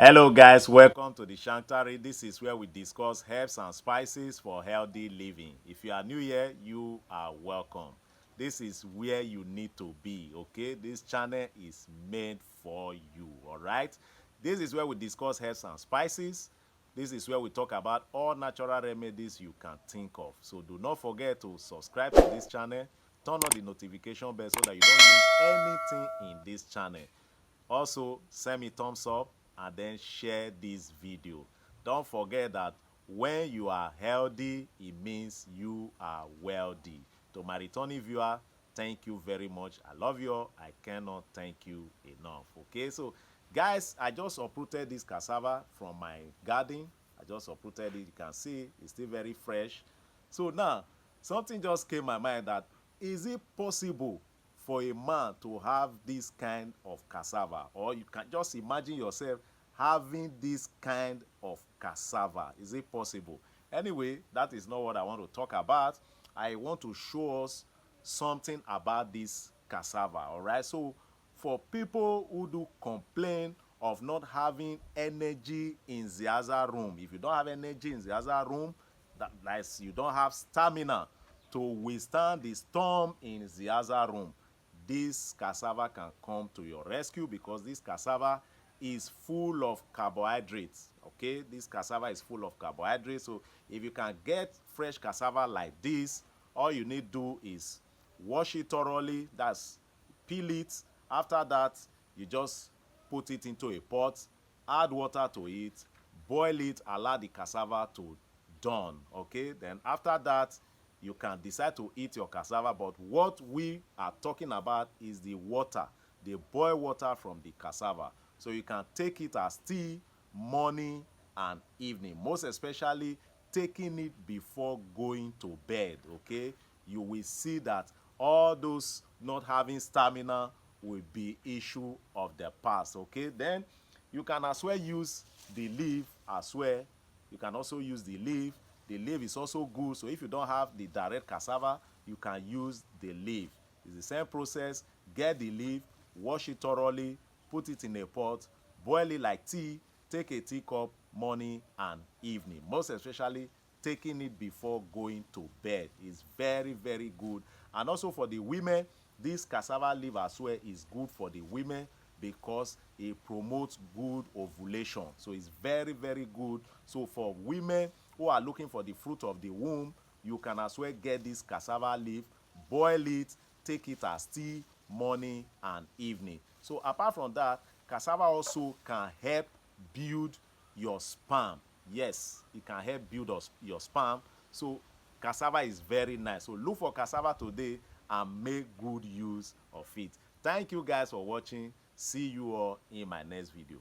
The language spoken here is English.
Hello guys, welcome to the Shankari. This is where we discuss herbs and spices for healthy living. If you are new here, you are welcome. This is where you need to be, okay? This channel is made for you, all right? This is where we discuss herbs and spices. This is where we talk about all natural remedies you can think of. So do not forget to subscribe to this channel, turn on the notification bell so that you don't miss anything in this channel. Also, send me thumbs up and then share this video. Don't forget that when you are healthy, it means you are wealthy. To my returning viewer, thank you very much. I love you all. I cannot thank you enough. Okay, so guys, I just uprooted this cassava from my garden. I just uprooted it. You can see it's still very fresh. So now, something just came my mind that is it possible for a man to have this kind of cassava, or you can just imagine yourself having this kind of cassava? Is it possible? Anyway, that is not what I want to talk about. I want to show us something about this cassava. All right, so for people who do complain of not having energy in the other room, if you don't have energy in the other room, that is, you don't have stamina to withstand the storm in the other room, this cassava can come to your rescue, because this cassava is full of carbohydrates. Okay, this cassava is full of carbohydrates. So if you can get fresh cassava like this, all you need to do is wash it thoroughly. That's peel it. After that, you just put it into a pot, add water to it, boil it, allow the cassava to done. Okay, then after that, you can decide to eat your cassava. But what we are talking about is the water, the boiled water from the cassava. So you can take it as tea morning and evening, most especially taking it before going to bed. Okay, you will see that all those not having stamina will be issue of the past. Okay, then you can as well use the leaf as well. You can also use the leaf. The leaf is also good. So if you don't have the direct cassava, you can use the leaf. It's the same process. Get the leaf, wash it thoroughly, put it in a pot, boil it like tea, take a teacup morning and evening. Most especially taking it before going to bed is very, very good. And also for the women, this cassava leaf as well is good for the women, because it promotes good ovulation. So it's very, very good. So for women who are looking for the fruit of the womb, you can as well get this cassava leaf, boil it, take it as tea morning and evening. So apart from that, cassava also can help build your sperm. Yes, it can help build your sperm. So cassava is very nice. So look for cassava today and make good use of it. Thank you guys for watching. See you all in my next video.